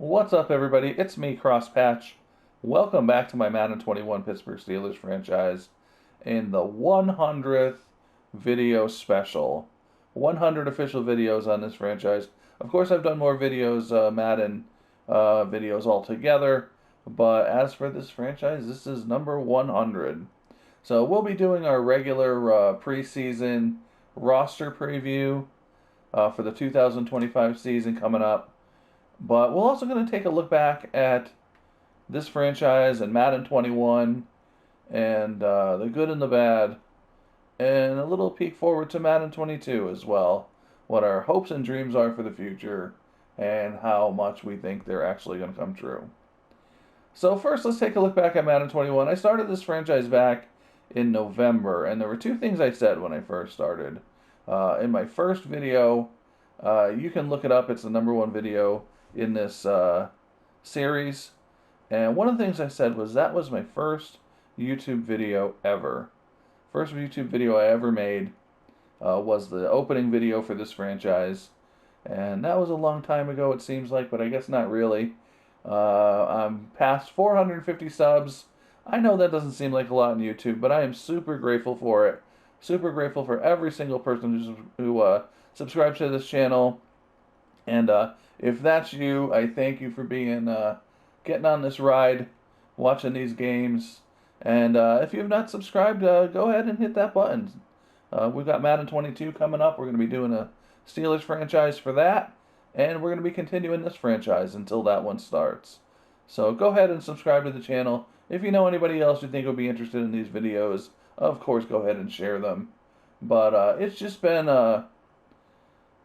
What's up, everybody? It's me, Crosspatch. Welcome back to my Madden 21 Pittsburgh Steelers franchise in the 100th video special. 100 official videos on this franchise. Of course, I've done more videos, Madden videos altogether, but as for this franchise, this is number 100. So we'll be doing our regular preseason roster preview for the 2025 season coming up. But we're also going to take a look back at this franchise and Madden 21 and the good and the bad, and a little peek forward to Madden 22 as well. What our hopes and dreams are for the future, and how much we think they're actually going to come true. So, first, let's take a look back at Madden 21. I started this franchise back in November, and there were two things I said when I first started. In my first video, you can look it up, it's the number one video in this series. And one of the things I said was that was my first YouTube video ever. First YouTube video I ever made was the opening video for this franchise. And that was a long time ago, it seems like, but I guess not really. I'm past 450 subs. I know that doesn't seem like a lot on YouTube, but I am super grateful for it. Super grateful for every single person who subscribes to this channel. And if that's you, I thank you for being getting on this ride, watching these games. And if you have not subscribed, go ahead and hit that button. We've got Madden 22 coming up. We're going to be doing a Steelers franchise for that. And we're going to be continuing this franchise until that one starts. So go ahead and subscribe to the channel. If you know anybody else you think would be interested in these videos, of course, go ahead and share them. But it's just been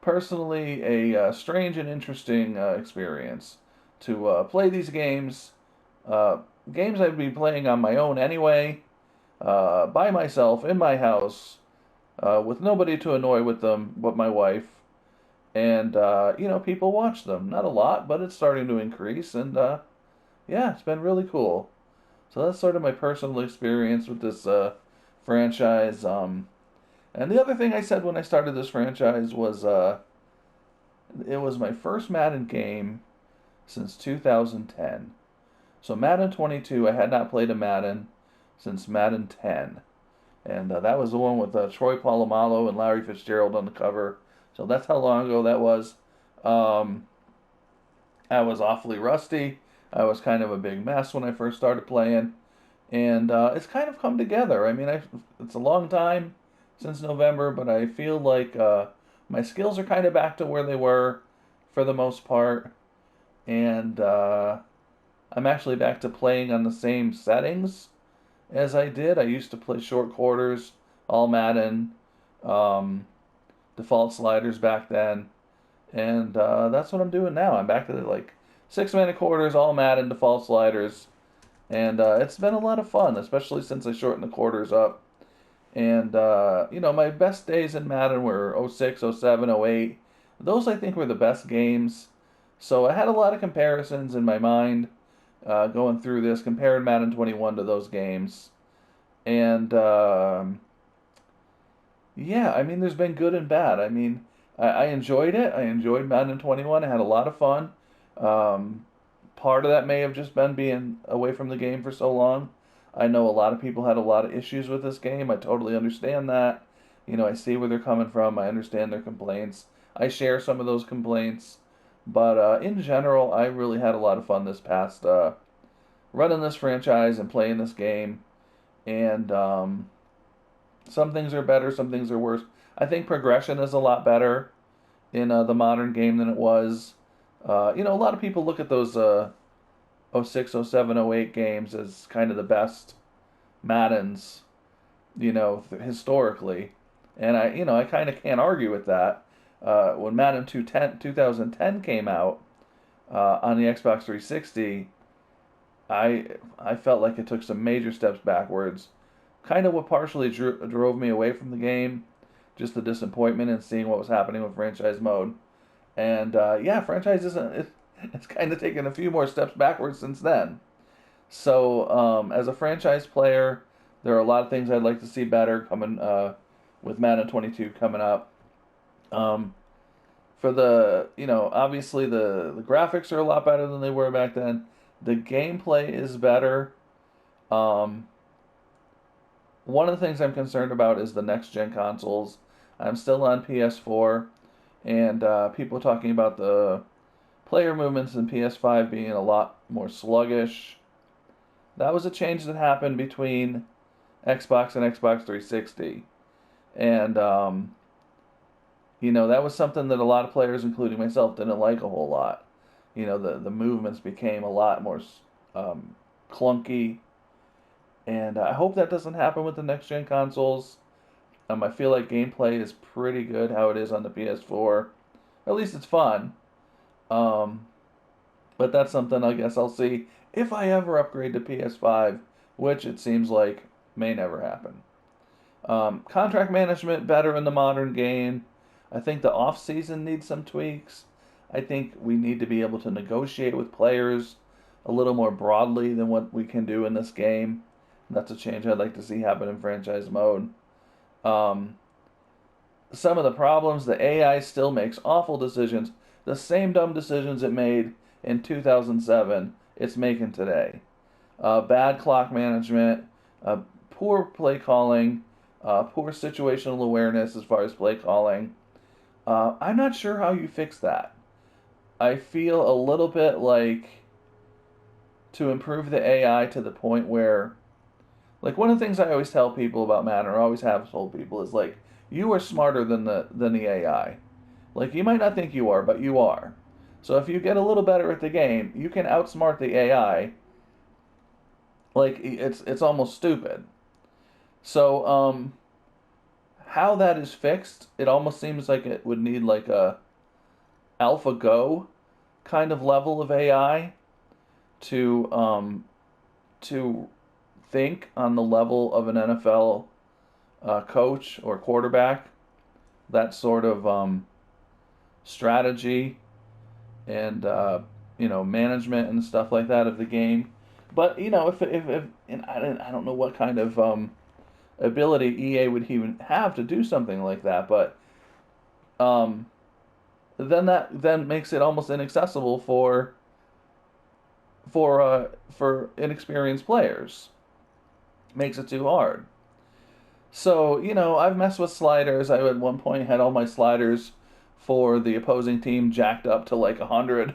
personally a strange and interesting experience to play these games. Games I'd be playing on my own anyway, by myself, in my house, with nobody to annoy with them but my wife. And, people watch them. Not a lot, but it's starting to increase. And, yeah, it's been really cool. So that's sort of my personal experience with this franchise. And the other thing I said when I started this franchise was it was my first Madden game since 2010. So Madden 22, I had not played a Madden since Madden 10. And that was the one with Troy Polamalu and Larry Fitzgerald on the cover. So that's how long ago that was. I was awfully rusty. I was kind of a big mess when I first started playing. And it's kind of come together. I mean, it's a long time since November, but I feel like my skills are kind of back to where they were for the most part. And I'm actually back to playing on the same settings as I did. I used to play short quarters, all Madden, default sliders back then. And that's what I'm doing now. I'm back to like 6-minute quarters, all Madden, default sliders. And it's been a lot of fun, especially since I shortened the quarters up. And, my best days in Madden were 06, 07, 08. Those, I think, were the best games. So I had a lot of comparisons in my mind going through this, comparing Madden 21 to those games. And, yeah, I mean, there's been good and bad. I mean, I enjoyed it. I enjoyed Madden 21. I had a lot of fun. Part of that may have just been being away from the game for so long. I know a lot of people had a lot of issues with this game. I totally understand that. I see where they're coming from. I understand their complaints. I share some of those complaints. But in general, I really had a lot of fun this past running this franchise and playing this game. And some things are better, some things are worse. I think progression is a lot better in the modern game than it was. A lot of people look at those 06, 07, 08 games as kind of the best Maddens, historically. And I kind of can't argue with that. When Madden 2010 came out on the Xbox 360, I felt like it took some major steps backwards. Kind of what partially drove me away from the game, just the disappointment in seeing what was happening with franchise mode. And franchise it's kind of taken a few more steps backwards since then. So as a franchise player, there are a lot of things I'd like to see better coming with Madden 22 coming up. for the, obviously the graphics are a lot better than they were back then. The gameplay is better. Um, One of the things I'm concerned about is the next gen consoles. I'm still on PS4, and people talking about the player movements in PS5 being a lot more sluggish. That was a change that happened between Xbox and Xbox 360. And, that was something that a lot of players, including myself, didn't like a whole lot. The movements became a lot more clunky. And I hope that doesn't happen with the next gen consoles. I feel like gameplay is pretty good how it is on the PS4. At least it's fun. Um, but that's something I guess I'll see if I ever upgrade to PS5, which it seems like may never happen. Contract management better in the modern game. I think the off season needs some tweaks. I think we need to be able to negotiate with players a little more broadly than what we can do in this game. That's a change I'd like to see happen in franchise mode. Um, some of the problems, the AI still makes awful decisions. The same dumb decisions it made in 2007, it's making today. Bad clock management, poor play calling, poor situational awareness as far as play calling. I'm not sure how you fix that. I feel a little bit like to improve the AI to the point where, like, one of the things I always tell people about Madden, or always have told people, is like, you are smarter than the AI. Like, you might not think you are, but you are. So if you get a little better at the game, you can outsmart the AI. Like, it's almost stupid. So how that is fixed, it almost seems like it would need like a AlphaGo kind of level of AI to think on the level of an NFL coach or quarterback. That sort of strategy and management and stuff like that of the game. But if and I don't know what kind of ability EA would even have to do something like that, but um, then that then makes it almost inaccessible for inexperienced players. Makes it too hard. So, I've messed with sliders. I at one point had all my sliders for the opposing team jacked up to like 100.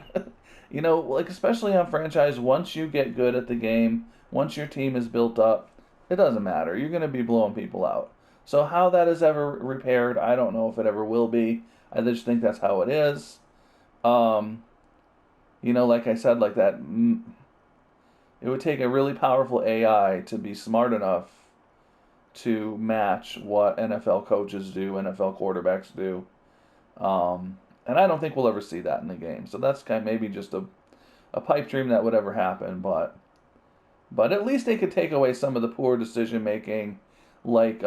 Like especially on franchise, once you get good at the game, once your team is built up, it doesn't matter. You're going to be blowing people out. So how that is ever repaired, I don't know if it ever will be. I just think that's how it is. Like I said, like that, it would take a really powerful AI to be smart enough to match what NFL coaches do, NFL quarterbacks do. And I don't think we'll ever see that in the game. So that's kind of maybe just a pipe dream that would ever happen. But at least they could take away some of the poor decision making, like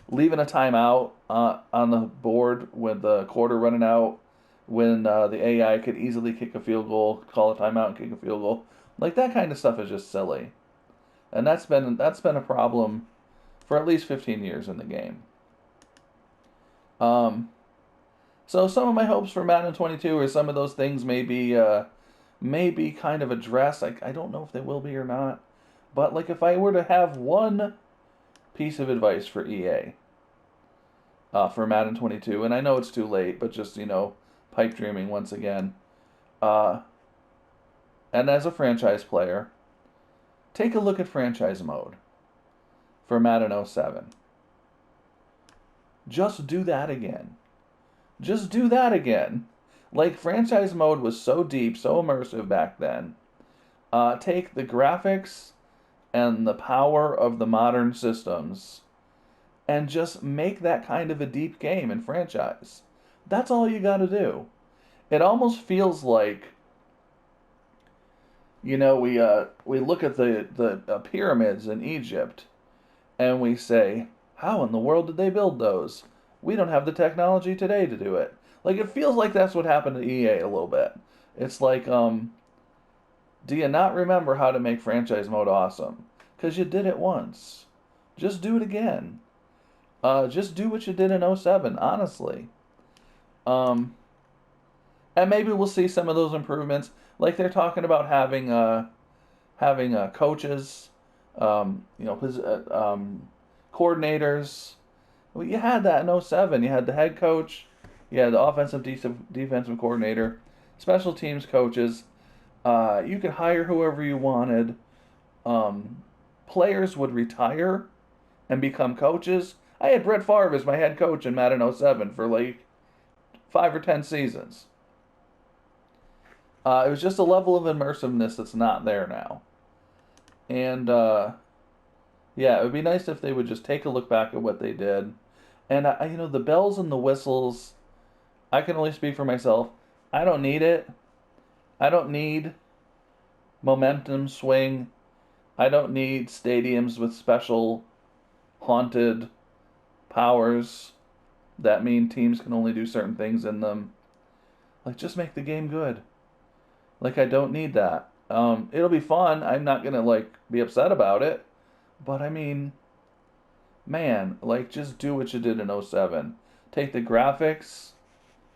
leaving a timeout on the board with the quarter running out when the AI could easily kick a field goal, call a timeout and kick a field goal. Like that kind of stuff is just silly. And that's been a problem for at least 15 years in the game. So some of my hopes for Madden 22 are some of those things maybe kind of addressed. I don't know if they will be or not. But like if I were to have one piece of advice for EA for Madden 22, and I know it's too late, but just, pipe dreaming once again. And as a franchise player, take a look at franchise mode for Madden 07. Just do that again. Just do that again. Like, franchise mode was so deep, so immersive back then. Take the graphics and the power of the modern systems and just make that kind of a deep game in franchise. That's all you got to do. It almost feels like, we look at the pyramids in Egypt and we say, how in the world did they build those? We don't have the technology today to do it. Like, it feels like that's what happened to EA a little bit. It's like, do you not remember how to make franchise mode awesome? Because you did it once. Just do it again. Just do what you did in 07, honestly. Um, and maybe we'll see some of those improvements. Like they're talking about having coaches, coordinators. Well, you had that in '07. You had the head coach, you had the offensive defensive coordinator, special teams coaches. You could hire whoever you wanted. Um, Players would retire and become coaches. I had Brett Favre as my head coach in Madden '07 for like 5 or 10 seasons. It was just a level of immersiveness that's not there now. And yeah, it would be nice if they would just take a look back at what they did. And the bells and the whistles, I can only speak for myself. I don't need it. I don't need momentum swing. I don't need stadiums with special haunted powers that mean teams can only do certain things in them. Like, just make the game good. Like, I don't need that. It'll be fun. I'm not gonna like be upset about it. But I mean, man, like just do what you did in '07. Take the graphics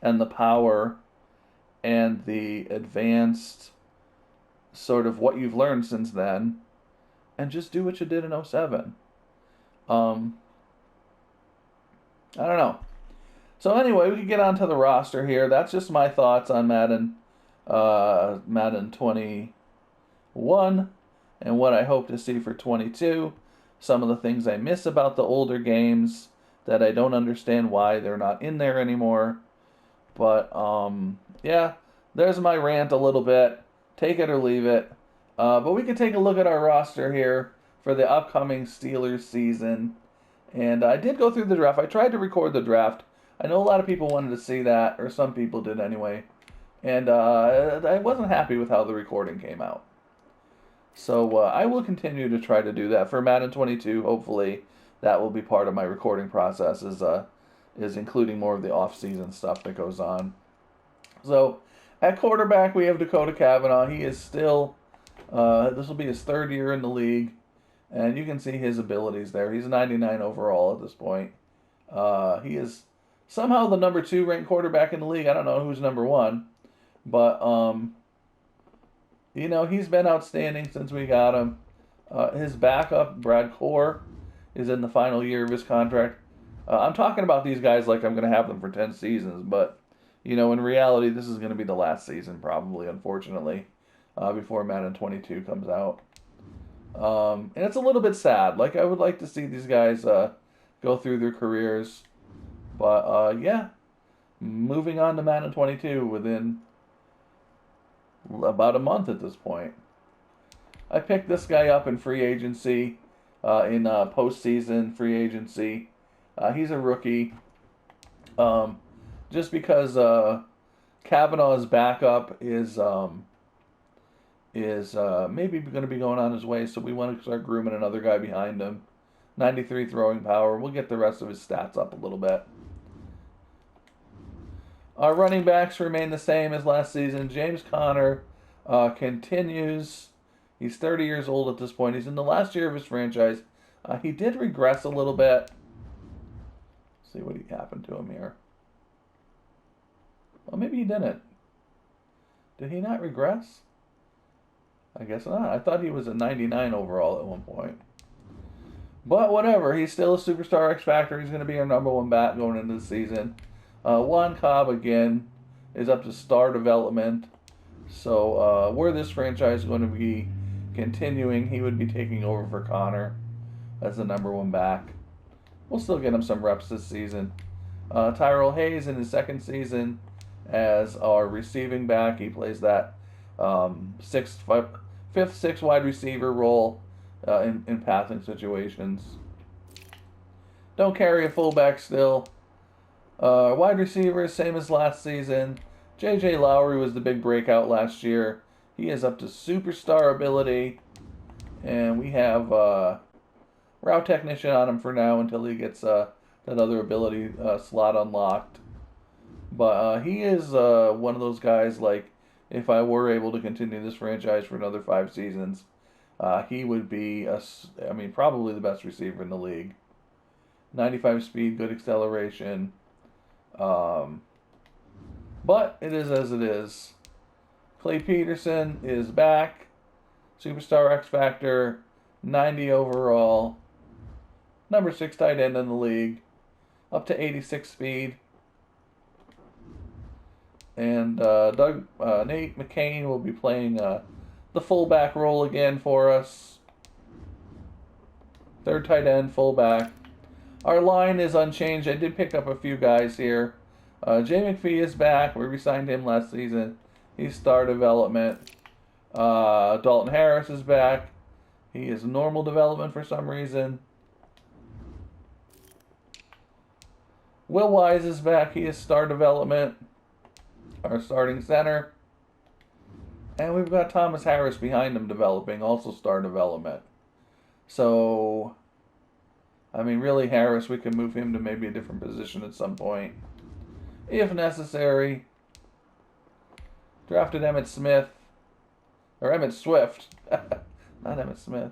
and the power and the advanced sort of what you've learned since then and just do what you did in '07. Um, I don't know. So anyway, we can get onto the roster here. That's just my thoughts on Madden 21, and what I hope to see for 22. Some of the things I miss about the older games that I don't understand why they're not in there anymore. But yeah, there's my rant a little bit. Take it or leave it. But we can take a look at our roster here for the upcoming Steelers season. And I did go through the draft. I tried to record the draft. I know a lot of people wanted to see that, or some people did anyway. And I wasn't happy with how the recording came out. So I will continue to try to do that for Madden 22. Hopefully, that will be part of my recording process. Is including more of the off-season stuff that goes on. So at quarterback, we have Dakota Cavanaugh. He is still. This will be his third year in the league, and you can see his abilities there. He's 99 overall at this point. He is somehow the number 2 ranked quarterback in the league. I don't know who's number 1, but he's been outstanding since we got him. His backup, Brad Core, is in the final year of his contract. I'm talking about these guys like I'm going to have them for 10 seasons, but, in reality, this is going to be the last season, probably, unfortunately, before Madden 22 comes out. And it's a little bit sad. Like, I would like to see these guys go through their careers. But, yeah, moving on to Madden 22 within about a month at this point. I picked this guy up in free agency, in postseason free agency. He's a rookie. Just because Kavanaugh's backup is maybe going to be going on his way, so we want to start grooming another guy behind him. 93 throwing power. We'll get the rest of his stats up a little bit. Our running backs remain the same as last season. James Conner continues. He's 30 years old at this point. He's in the last year of his franchise. He did regress a little bit. Let's see what happened to him here. Well, maybe he didn't. Did he not regress? I guess not. I thought he was a 99 overall at one point. But whatever. He's still a superstar X Factor. He's going to be our number 1 bat going into the season. Juan Cobb, again, is up to star development. So were this franchise going to be continuing, he would be taking over for Connor as the number 1 back. We'll still get him some reps this season. Tyrell Hayes in his second season as our receiving back. He plays that fifth, sixth wide receiver role in passing situations. Don't carry a fullback still. Wide receiver, same as last season. J.J. Lowry was the big breakout last year. He is up to superstar ability. And we have route technician on him for now until he gets that other ability slot unlocked. But he is one of those guys, like, if I were able to continue this franchise for another 5 seasons, he would be, probably the best receiver in the league. 95 speed, good acceleration. But it is as it is. Clay Peterson is back. Superstar X Factor, 90 overall. Number 6 tight end in the league. Up to 86 speed. And Nate McCain will be playing the fullback role again for us. Third tight end, fullback. Our line is unchanged. I did pick up a few guys here. Jay McPhee is back. We re-signed him last season. He's star development. Dalton Harris is back. He is normal development for some reason. Will Wise is back. He is star development. Our starting center. And we've got Thomas Harris behind him developing, also star development. So, I mean, really, Harris, we can move him to maybe a different position at some point, if necessary. Drafted Emmett Swift. Not Emmett Smith.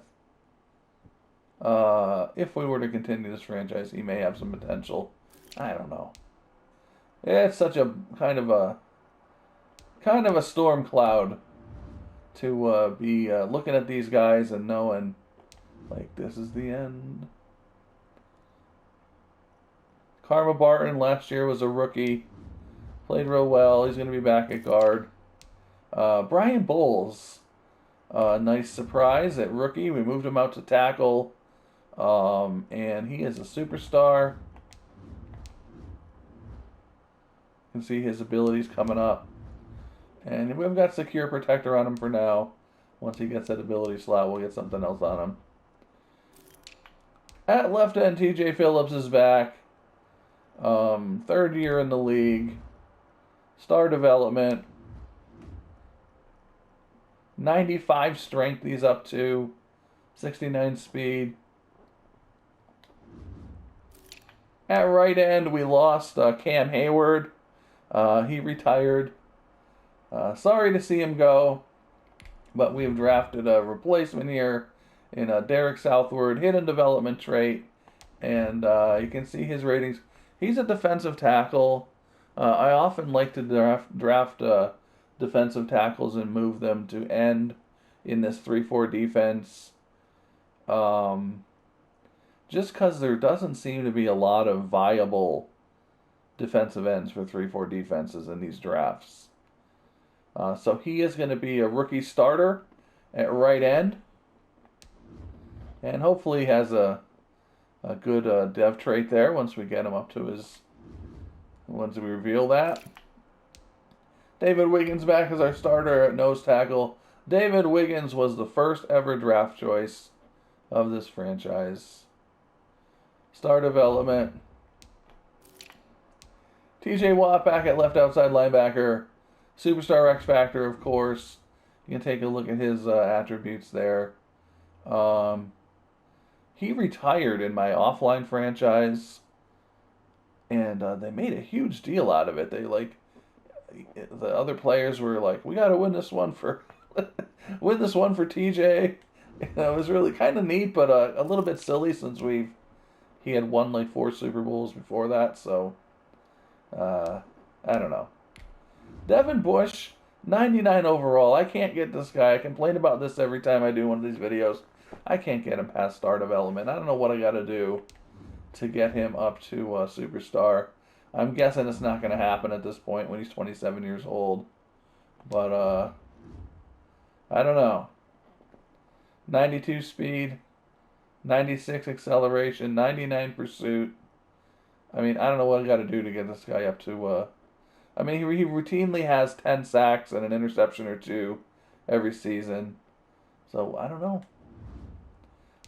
If we were to continue this franchise, he may have some potential. I don't know. It's such a kind of a storm cloud to be looking at these guys and knowing, like, this is the end. Karma Barton last year was a rookie. Played real well. He's going to be back at guard. Brian Bowles, nice surprise at rookie. We moved him out to tackle. And he is a superstar. You can see his abilities coming up. And we've got secure protector on him for now. Once he gets that ability slot, we'll get something else on him. At left end, TJ Phillips is back. Third year in the league. Star development. 95 strength he's up to. 69 speed. At right end, we lost Cam Hayward. He retired. Sorry to see him go, but we've drafted a replacement here in Derek Southward, hidden development trait, and you can see his ratings. He's a defensive tackle. I often like to draft defensive tackles and move them to end in this 3-4 defense. Just because there doesn't seem to be a lot of viable defensive ends for 3-4 defenses in these drafts. So he is going to be a rookie starter at right end. And hopefully has a good dev trait there once we get him up to his... Once we reveal that. David Wiggins back as our starter at nose tackle. David Wiggins was the first ever draft choice of this franchise. Star development. TJ Watt back at left outside linebacker. Superstar X Factor, of course. You can take a look at his attributes there. He retired in my offline franchise, and they made a huge deal out of it. They the other players were like, "We got to win this one for TJ." It was really kind of neat, but a little bit silly since he had won like 4 Super Bowls before that. So I don't know. Devin Bush, 99 overall. I can't get this guy. I complain about this every time I do one of these videos. I can't get him past star development. I don't know what I got to do to get him up to superstar. I'm guessing it's not going to happen at this point when he's 27 years old. But I don't know. 92 speed, 96 acceleration, 99 pursuit. I mean, I don't know what I got to do to get this guy up to... I mean, he routinely has 10 sacks and an interception or 2 every season. So, I don't know.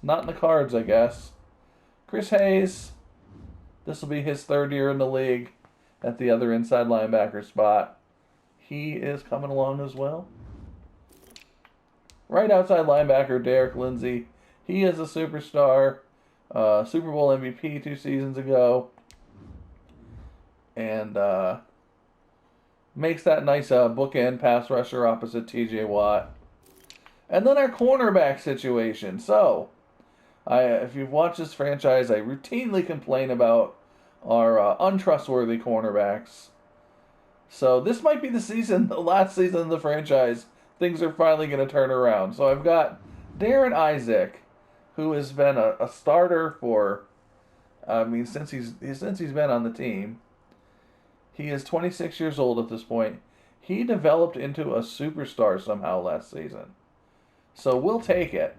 Not in the cards, I guess. Chris Hayes. This will be his 3rd year in the league at the other inside linebacker spot. He is coming along as well. Right outside linebacker, Derek Lindsey. He is a superstar. Super Bowl MVP 2 seasons ago. And makes that nice bookend pass rusher opposite TJ Watt. And then our cornerback situation. So, if you've watched this franchise, I routinely complain about our untrustworthy cornerbacks. So this might be the season, the last season of the franchise. Things are finally going to turn around. So I've got Darren Isaac, who has been a starter for, I mean, since he's been on the team. He is 26 years old at this point. He developed into a superstar somehow last season. So we'll take it.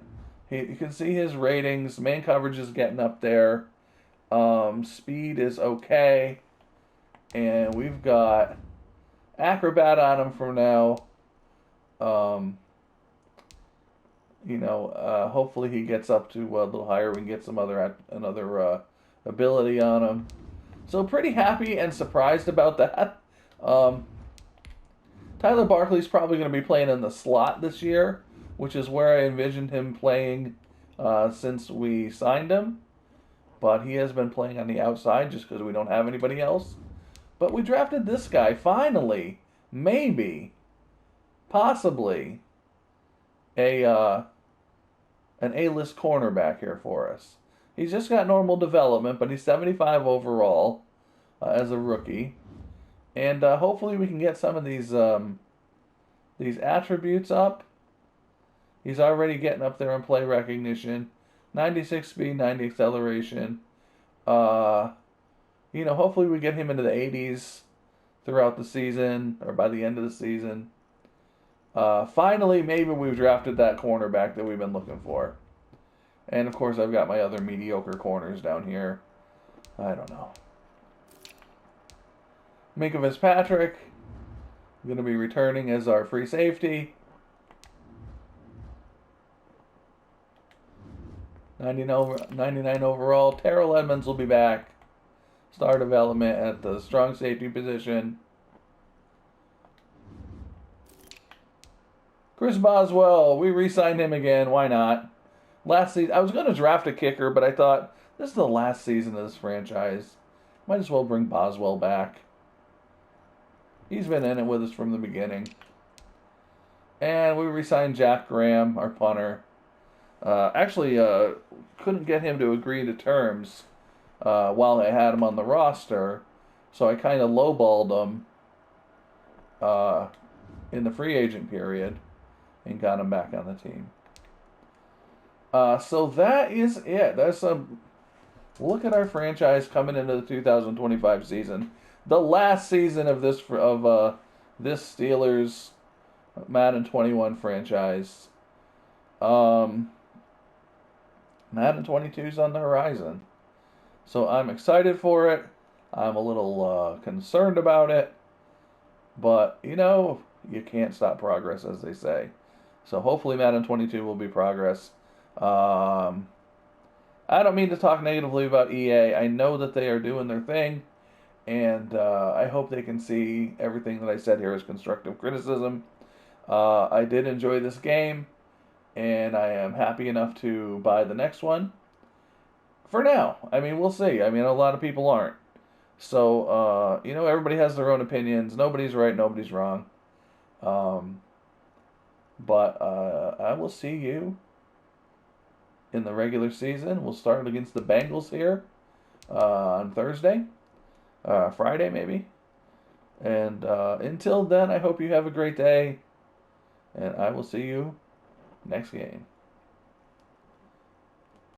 You can see his ratings. Man coverage is getting up there. Speed is okay. And we've got Acrobat on him for now. Hopefully he gets up to a little higher. We can get some another ability on him. So pretty happy and surprised about that. Tyler Barkley's probably going to be playing in the slot this year, which is where I envisioned him playing since we signed him. But he has been playing on the outside just because we don't have anybody else. But we drafted this guy, finally, maybe, possibly, an A-list cornerback here for us. He's just got normal development, but he's 75 overall as a rookie. And hopefully we can get some of these attributes up. He's already getting up there in play recognition. 96 speed, 90 acceleration. Hopefully we get him into the 80s throughout the season or by the end of the season. Finally, maybe we've drafted that cornerback that we've been looking for. And, of course, I've got my other mediocre corners down here. I don't know. Minka Fitzpatrick, going to be returning as our free safety. 99 overall. Terrell Edmonds will be back. Star development at the strong safety position. Chris Boswell, we re-signed him again. Why not? Last season, I was going to draft a kicker, but I thought, this is the last season of this franchise. Might as well bring Boswell back. He's been in it with us from the beginning. And we re-signed Jack Graham, our punter. Couldn't get him to agree to terms while I had him on the roster, so I kind of lowballed him in the free agent period and got him back on the team. So that is it. That's a look at our franchise coming into the 2025 season, the last season of this Steelers Madden 21 franchise. Madden 22 is on the horizon. So I'm excited for it. I'm a little concerned about it. But, you can't stop progress, as they say. So hopefully Madden 22 will be progress. I don't mean to talk negatively about EA. I know that they are doing their thing. And I hope they can see everything that I said here as constructive criticism. I did enjoy this game. And I am happy enough to buy the next one. For now. I mean, we'll see. I mean, a lot of people aren't. So, everybody has their own opinions. Nobody's right, nobody's wrong. But I will see you in the regular season. We'll start against the Bengals here on Thursday. Friday, maybe. And until then, I hope you have a great day. And I will see you next game.